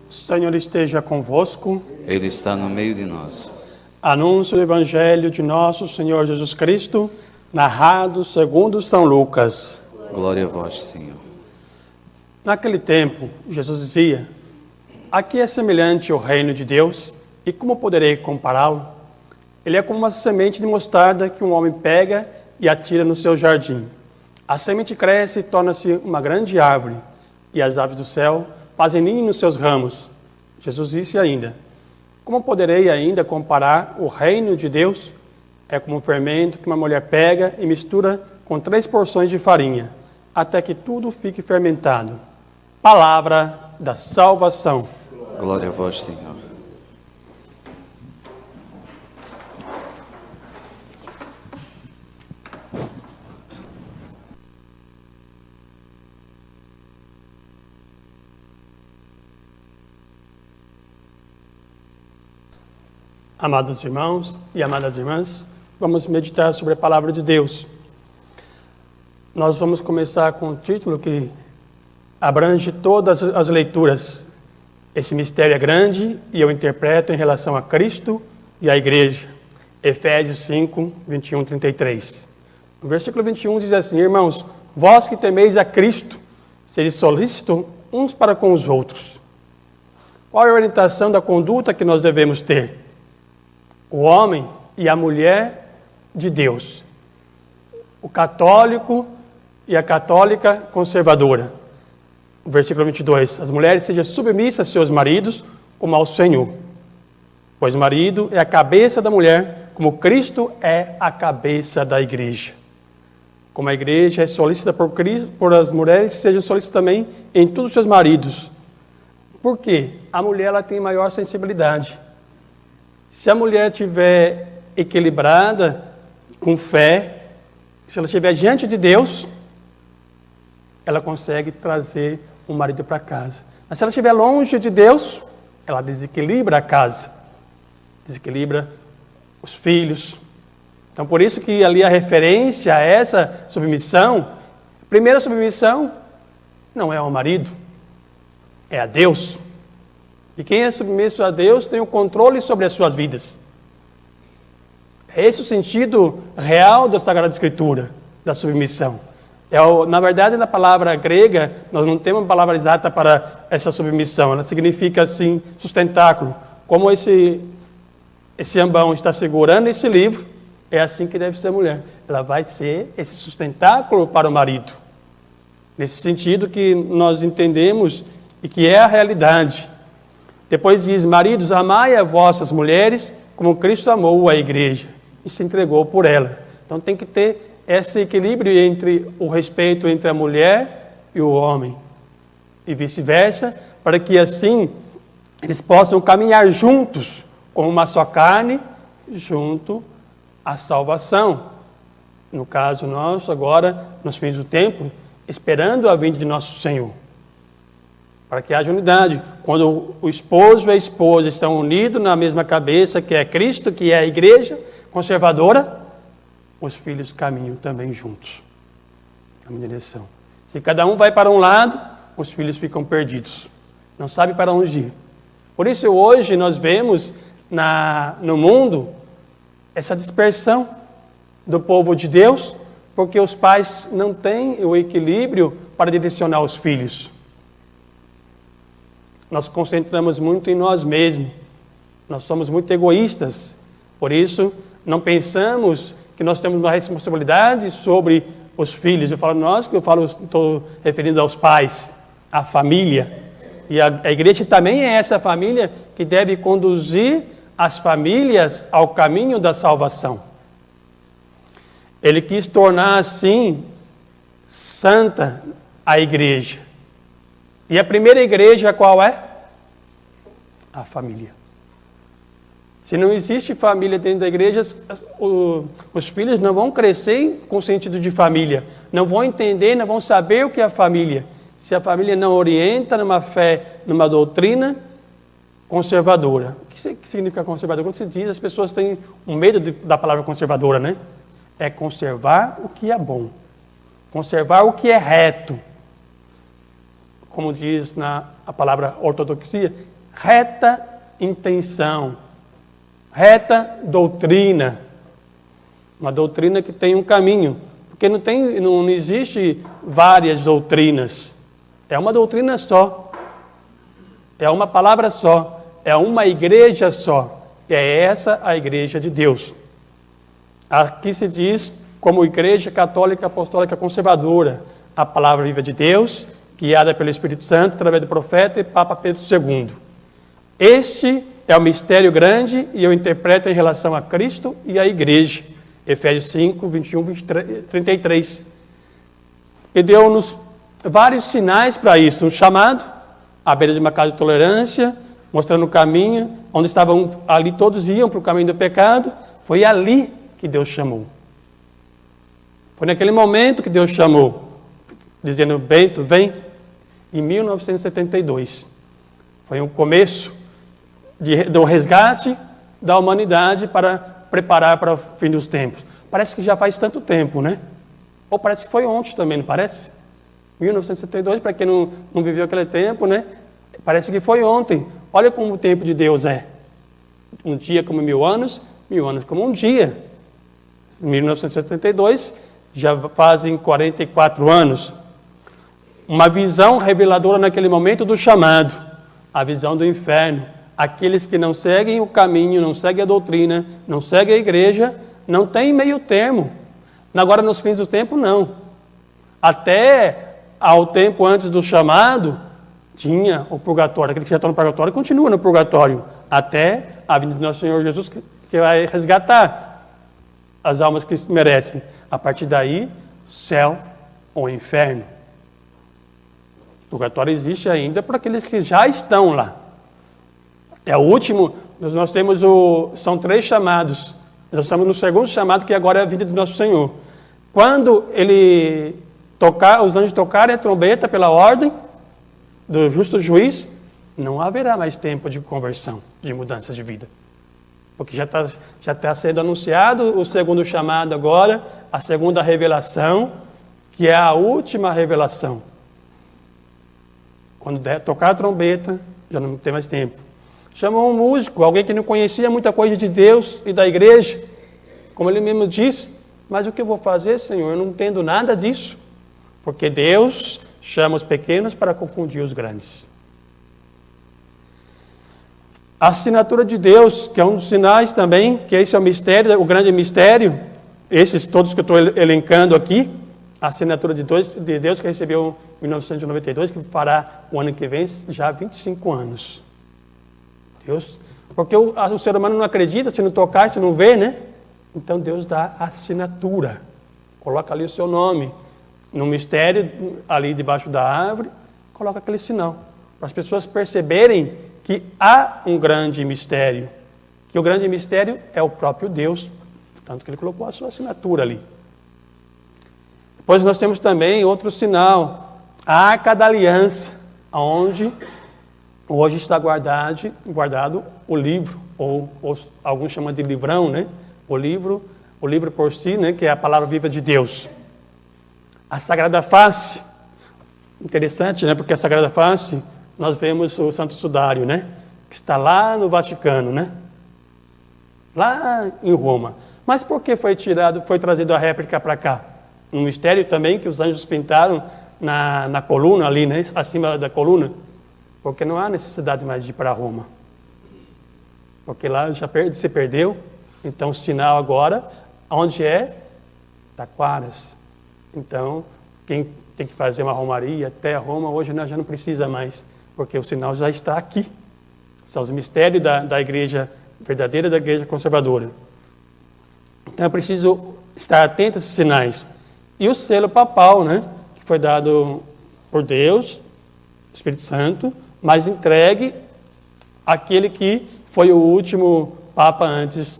O Senhor esteja convosco. Ele está no meio de nós. Anúncio do Evangelho de nosso Senhor Jesus Cristo, narrado segundo São Lucas. Glória a vós, Senhor. Naquele tempo, Jesus dizia: a que é semelhante o reino de Deus e como poderei compará-lo? Ele é como uma semente de mostarda que um homem pega e atira no seu jardim. A semente cresce e torna-se uma grande árvore, e as aves do céu fazem ninho nos seus ramos. Jesus disse ainda: como poderei ainda comparar o reino de Deus? É como um fermento que uma mulher pega e mistura com 3 porções de farinha, até que tudo fique fermentado. Palavra da salvação. Glória a vós, Senhor. Amados irmãos e amadas irmãs, vamos meditar sobre a palavra de Deus. Nós vamos começar com um título que abrange todas as leituras. Esse mistério é grande e eu interpreto em relação a Cristo e à Igreja. Efésios 5, 21, 33. No versículo 21 diz assim: irmãos, vós que temeis a Cristo, sede solícitos uns para com os outros. Qual é a orientação da conduta que nós devemos ter? O homem e a mulher de Deus. O católico e a católica conservadora. O versículo 22. As mulheres sejam submissas a seus maridos como ao Senhor. Pois o marido é a cabeça da mulher, como Cristo é a cabeça da igreja. Como a igreja é solícita por Cristo, por as mulheres, sejam solícitas também em todos os seus maridos. Por quê? A mulher ela tem maior sensibilidade. Se a mulher estiver equilibrada, com fé, se ela estiver diante de Deus, ela consegue trazer o marido para casa. Mas se ela estiver longe de Deus, ela desequilibra a casa, desequilibra os filhos. Então, por isso que ali a referência a essa submissão, a primeira submissão não é ao marido, é a Deus. E quem é submisso a Deus tem o controle sobre as suas vidas. É esse o sentido real da Sagrada Escritura, da submissão. Na verdade, na palavra grega, nós não temos uma palavra exata para essa submissão. Ela significa, assim, sustentáculo. Como esse ambão está segurando esse livro, é assim que deve ser a mulher. Ela vai ser esse sustentáculo para o marido. Nesse sentido que nós entendemos e que é a realidade. Depois diz: maridos, amai as vossas mulheres como Cristo amou a igreja e se entregou por ela. Então tem que ter esse equilíbrio entre o respeito entre a mulher e o homem e vice-versa, para que assim eles possam caminhar juntos como uma só carne junto à salvação. No caso nosso agora, nos fins do tempo, esperando a vinda de nosso Senhor. Para que haja unidade. Quando o esposo e a esposa estão unidos na mesma cabeça, que é Cristo, que é a igreja conservadora, os filhos caminham também juntos, na mesma direção. Se cada um vai para um lado, os filhos ficam perdidos. Não sabem para onde ir. Por isso hoje nós vemos no mundo essa dispersão do povo de Deus, porque os pais não têm o equilíbrio para direcionar os filhos. Nós concentramos muito em nós mesmos. Nós somos muito egoístas. Por isso, não pensamos que nós temos uma responsabilidade sobre os filhos. Eu falo nós, que estou referindo aos pais, à família. E a igreja também é essa família que deve conduzir as famílias ao caminho da salvação. Ele quis tornar, assim, santa a igreja. E a primeira igreja qual é? A família. Se não existe família dentro da igreja, os filhos não vão crescer com sentido de família. Não vão entender, não vão saber o que é a família. Se a família não orienta numa fé, numa doutrina conservadora. O que significa conservadora? Quando se diz, as pessoas têm um medo da palavra conservadora, né? É conservar o que é bom. Conservar o que é reto. Como diz a palavra ortodoxia, reta intenção, reta doutrina. Uma doutrina que tem um caminho, porque não existe várias doutrinas. É uma doutrina só, é uma palavra só, é uma igreja só. E é essa a igreja de Deus. Aqui se diz como igreja católica, apostólica, conservadora, a palavra viva de Deus, guiada pelo Espírito Santo, através do profeta e Papa Pedro II. Este é o mistério grande e eu interpreto em relação a Cristo e à igreja. Efésios 5, 21, 33. E deu-nos vários sinais para isso. Um chamado, à beira de uma casa de tolerância, mostrando o caminho, onde estavam ali, todos iam para o caminho do pecado. Foi ali que Deus chamou. Foi naquele momento que Deus chamou, dizendo, Bento, vem, em 1972. Foi um começo do resgate da humanidade para preparar para o fim dos tempos. Parece que já faz tanto tempo, né? Ou parece que foi ontem também, não parece? 1972, para quem não viveu aquele tempo, né? Parece que foi ontem. Olha como o tempo de Deus é. Um dia como 1000 anos como um dia. 1972, já fazem 44 anos. Uma visão reveladora naquele momento do chamado, a visão do inferno. Aqueles que não seguem o caminho, não seguem a doutrina, não seguem a igreja, não tem meio termo. Agora, nos fins do tempo, não. Até ao tempo antes do chamado, tinha o purgatório. Aquele que já está no purgatório continua no purgatório, até a vinda do nosso Senhor Jesus, que vai resgatar as almas que merecem. A partir daí, céu ou inferno. O purgatório existe ainda para aqueles que já estão lá. É o último, nós temos são 3 chamados. Nós estamos no segundo chamado, que agora é a vida do nosso Senhor. Quando os anjos tocarem a trombeta pela ordem do justo juiz, não haverá mais tempo de conversão, de mudança de vida. Porque já está sendo anunciado o segundo chamado agora, a segunda revelação, que é a última revelação. Quando tocar a trombeta, já não tem mais tempo. Chamou um músico, alguém que não conhecia muita coisa de Deus e da igreja. Como ele mesmo disse, mas o que eu vou fazer, Senhor? Eu não entendo nada disso. Porque Deus chama os pequenos para confundir os grandes. A assinatura de Deus, que é um dos sinais também, que esse é o mistério, o grande mistério, esses todos que eu estou elencando aqui, a assinatura de Deus que recebeu em 1992, que fará o ano que vem já 25 anos. Deus, porque o ser humano não acredita, se não tocar, se não vê, né? Então Deus dá a assinatura, coloca ali o seu nome, no mistério, ali debaixo da árvore, coloca aquele sinal, para as pessoas perceberem que há um grande mistério, que o grande mistério é o próprio Deus, tanto que ele colocou a sua assinatura ali. Depois nós temos também outro sinal, a Arca da Aliança, onde hoje está guardado o livro, ou alguns chamam de livrão, né? O livro por si, né? Que é a palavra viva de Deus. A Sagrada Face, interessante, né? Porque a Sagrada Face, nós vemos o Santo Sudário, né? Que está lá no Vaticano, né? Lá em Roma. Mas por que foi trazido a réplica para cá? Um mistério também que os anjos pintaram na coluna ali, né? Acima da coluna. Porque não há necessidade mais de ir para Roma. Porque lá já se perdeu. Então o sinal agora, onde é? Taquaras. Então, quem tem que fazer uma romaria até Roma, hoje nós já não precisa mais. Porque o sinal já está aqui. São os mistérios da igreja verdadeira, da igreja conservadora. Então é preciso estar atento a esses sinais. E o selo papal, né? Que foi dado por Deus, Espírito Santo, mas entregue àquele que foi o último Papa antes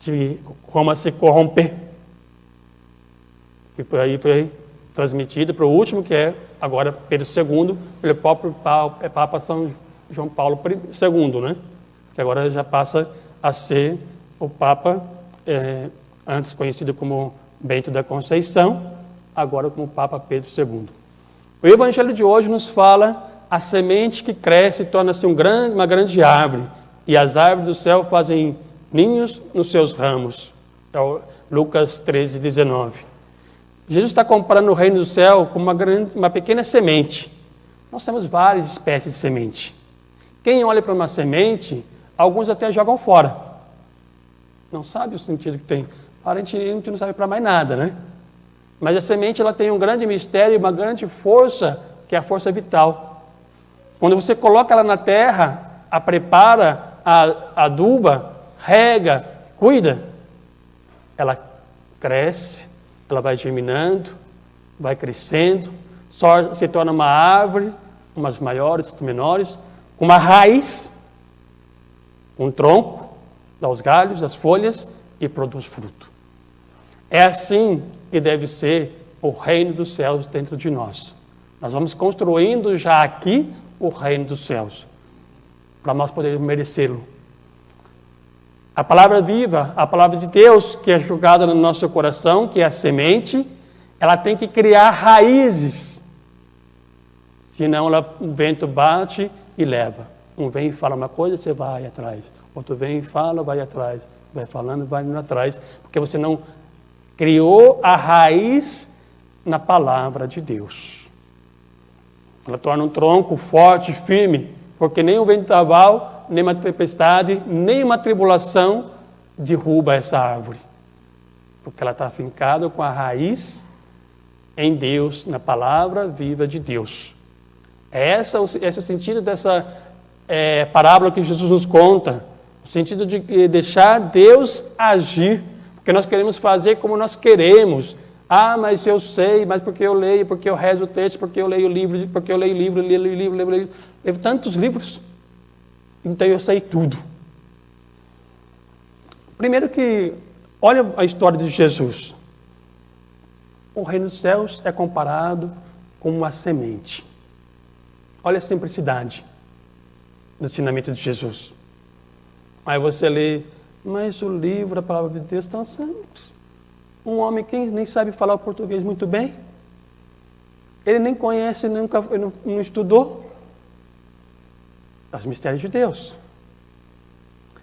de Roma se corromper. E por aí foi transmitido para o último, que é agora Pedro II, pelo próprio Papa São João Paulo II, né? Que agora já passa a ser o Papa, antes conhecido como Bento da Conceição, agora como Papa Pedro II. O Evangelho de hoje nos fala a semente que cresce torna-se uma grande árvore, e as árvores do céu fazem ninhos nos seus ramos. É o Lucas 13, 19. Jesus está comparando o reino do céu com uma pequena semente. Nós temos várias espécies de semente. Quem olha para uma semente, alguns até jogam fora. Não sabe o sentido que tem. Aparentemente não serve para mais nada, né? Mas a semente ela tem um grande mistério, uma grande força, que é a força vital. Quando você coloca ela na terra, a prepara, a aduba, rega, cuida, ela cresce, ela vai germinando, vai crescendo, se torna uma árvore, umas maiores, outras menores, com uma raiz, um tronco, dá os galhos, as folhas e produz fruto. É assim que deve ser o reino dos céus dentro de nós. Nós vamos construindo já aqui o reino dos céus, para nós podermos merecê-lo. A palavra viva, a palavra de Deus, que é jogada no nosso coração, que é a semente, ela tem que criar raízes. Senão o vento bate e leva. Um vem e fala uma coisa, você vai atrás. Outro vem e fala, vai atrás. Vai falando, vai indo atrás. Porque você não criou a raiz na palavra de Deus. Ela torna um tronco forte, firme, porque nem o vendaval, nem uma tempestade, nem uma tribulação derruba essa árvore. Porque ela está fincada com a raiz em Deus, na palavra viva de Deus. Esse é o sentido dessa parábola que Jesus nos conta. O sentido de deixar Deus agir. Porque nós queremos fazer como nós queremos. Ah, mas eu sei, mas porque eu leio, porque eu rezo o texto, porque eu leio livros, porque eu leio livro, leio tantos livros. Então eu sei tudo. Primeiro que, olha a história de Jesus. O reino dos céus é comparado com uma semente. Olha a simplicidade do ensinamento de Jesus. Aí você lê, mas o livro, a palavra de Deus, tão simples. Um homem que nem sabe falar o português muito bem, ele nem conhece, ele não estudou. É os mistérios de Deus.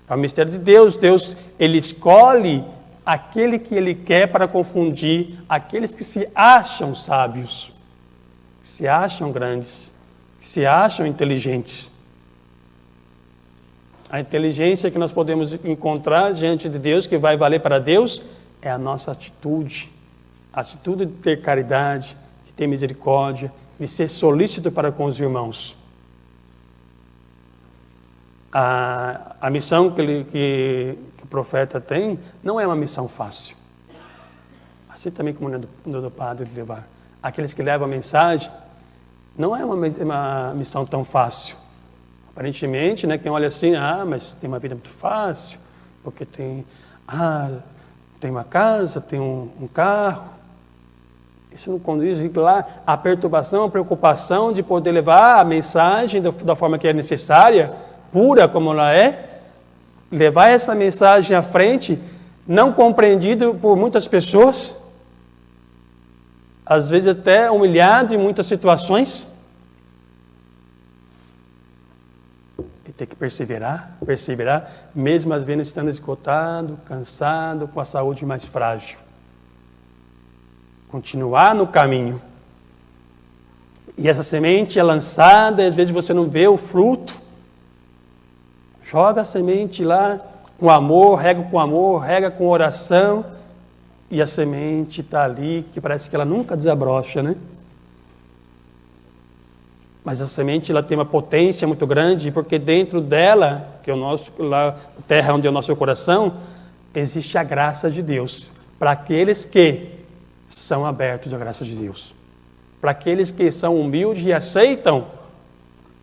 É o mistério de Deus. Deus, ele escolhe aquele que ele quer para confundir aqueles que se acham sábios, que se acham grandes, que se acham inteligentes. A inteligência que nós podemos encontrar diante de Deus, que vai valer para Deus, é a nossa atitude. A atitude de ter caridade, de ter misericórdia, de ser solícito para com os irmãos. A missão que o profeta tem não é uma missão fácil. Assim também como do padre de levar. Aqueles que levam a mensagem, não é uma missão tão fácil. Aparentemente, né, quem olha assim, mas tem uma vida muito fácil, porque tem uma casa, tem um carro. Isso não conduz lá a perturbação, a preocupação de poder levar a mensagem da forma que é necessária, pura como ela é, levar essa mensagem à frente, não compreendido por muitas pessoas, às vezes até humilhado em muitas situações. E ter que perseverar, mesmo às vezes estando esgotado, cansado, com a saúde mais frágil. Continuar no caminho. E essa semente é lançada, e às vezes você não vê o fruto. Joga a semente lá com amor, rega com oração, e a semente está ali, que parece que ela nunca desabrocha, né? Mas a semente ela tem uma potência muito grande, porque dentro dela, que é a terra onde é o nosso coração, existe a graça de Deus. Para aqueles que são abertos à graça de Deus. Para aqueles que são humildes e aceitam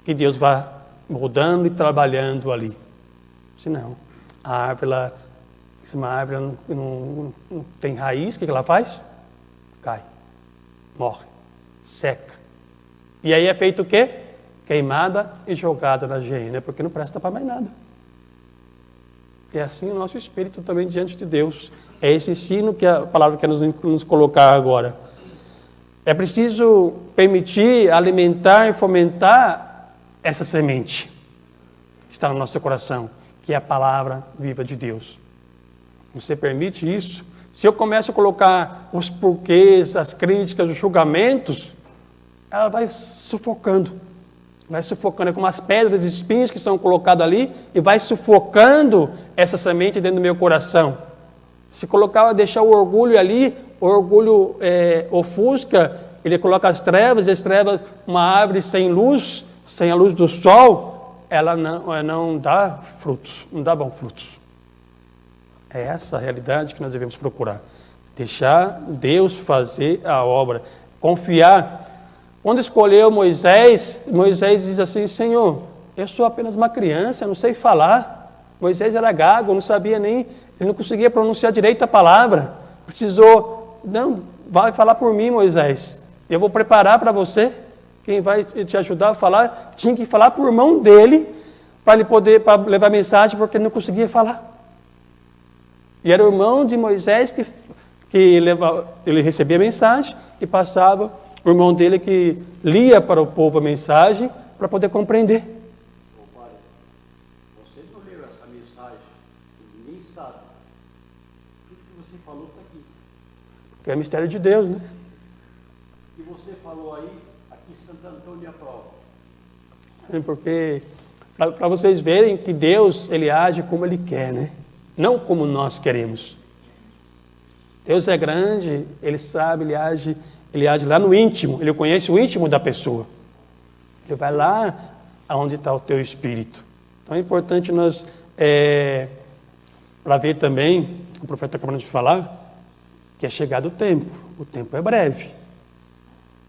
que Deus vá mudando e trabalhando ali. Senão, se uma árvore não tem raiz, o que ela faz? Cai, morre, seca. E aí é feito o quê? Queimada e jogada na geena, porque não presta para mais nada. É assim o nosso espírito também diante de Deus. É esse ensino que a palavra quer nos colocar agora. É preciso permitir, alimentar e fomentar essa semente está no nosso coração, que é a palavra viva de Deus. Você permite isso? Se eu começo a colocar os porquês, as críticas, os julgamentos, ela vai sufocando. Vai sufocando, é como as pedras e espinhos que são colocadas ali, e vai sufocando essa semente dentro do meu coração. Se colocar, deixar o orgulho ali, o orgulho ofusca, ele coloca as trevas, e as trevas, uma árvore sem luz, sem a luz do sol, ela não dá frutos, não dá bons frutos. É essa a realidade que nós devemos procurar. Deixar Deus fazer a obra. Confiar. Quando escolheu Moisés, Moisés diz assim: Senhor, eu sou apenas uma criança, eu não sei falar. Moisés era gago, não sabia nem, ele não conseguia pronunciar direito a palavra. Precisou, não, vai falar por mim, Moisés. Eu vou preparar para você. Quem vai te ajudar a falar, tinha que falar por mão dele, para ele poder levar mensagem, porque ele não conseguia falar. E era o irmão de Moisés que ele recebia a mensagem e passava, o irmão dele que lia para o povo a mensagem para poder compreender. Ô pai, você não leu essa mensagem, ninguém sabe. Tudo que você falou está aqui. Que é mistério de Deus, né? O que você falou aí, aqui Santo Antônio aprova. Porque, para vocês verem que Deus, ele age como ele quer, né? Não como nós queremos. Deus é grande, ele sabe, ele age lá no íntimo, ele conhece o íntimo da pessoa. Ele vai lá onde está o teu espírito. Então é importante nós, para ver também, o profeta está acabando de falar, que é chegado o tempo é breve.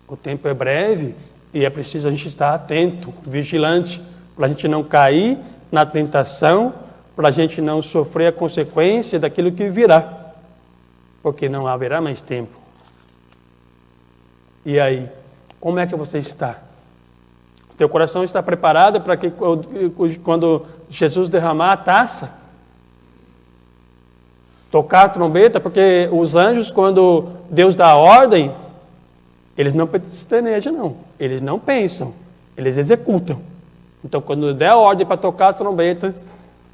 O tempo é breve e é preciso a gente estar atento, vigilante, para a gente não cair na tentação, para a gente não sofrer a consequência daquilo que virá, porque não haverá mais tempo. E aí, como é que você está? O teu coração está preparado para que quando Jesus derramar a taça, tocar a trombeta, porque os anjos, quando Deus dá a ordem, eles não pestanejam, não. Eles não pensam, eles executam. Então, quando der a ordem para tocar a trombeta,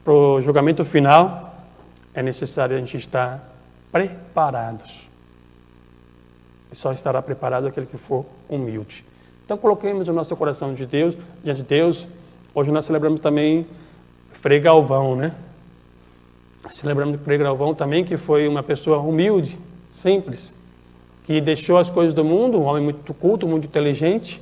para o julgamento final, é necessário a gente estar preparados. E só estará preparado aquele que for humilde. Então, coloquemos o nosso coração de Deus, diante de Deus. Hoje nós celebramos também Frei Galvão, né? Celebramos Frei Galvão também, que foi uma pessoa humilde, simples, que deixou as coisas do mundo, um homem muito culto, muito inteligente,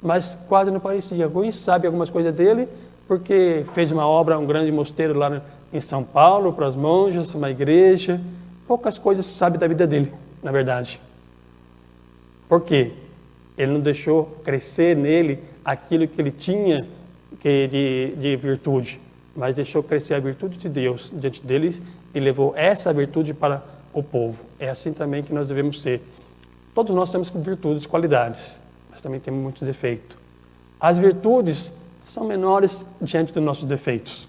mas quase não parecia. Alguns sabem algumas coisas dele, porque fez uma obra, um grande mosteiro lá em São Paulo, para as monjas, uma igreja. Poucas coisas se sabe da vida dele, na verdade. Por quê? Ele não deixou crescer nele aquilo que ele tinha de virtude, mas deixou crescer a virtude de Deus diante dele e levou essa virtude para o povo. É assim também que nós devemos ser. Todos nós temos virtudes, qualidades, mas também temos muitos defeitos. As virtudes são menores diante dos nossos defeitos.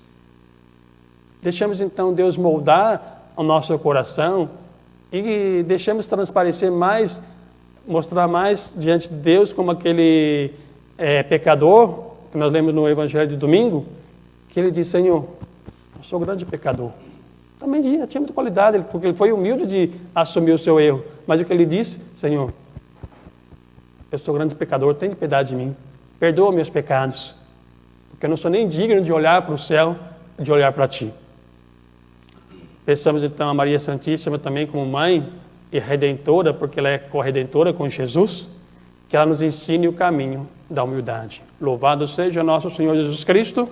Deixamos então Deus moldar o nosso coração e deixamos transparecer mais, mostrar mais diante de Deus como aquele pecador, que nós lemos no Evangelho de domingo, que ele diz: Senhor, eu sou grande pecador. Também tinha muita qualidade, porque ele foi humilde de assumir o seu erro. Mas o que ele disse: Senhor, eu sou grande pecador, tenha piedade de mim, perdoa meus pecados, porque eu não sou nem digno de olhar para o céu, de olhar para Ti. Pensamos então a Maria Santíssima também como mãe e redentora, porque ela é corredentora com Jesus, que ela nos ensine o caminho da humildade. Louvado seja nosso Senhor Jesus Cristo.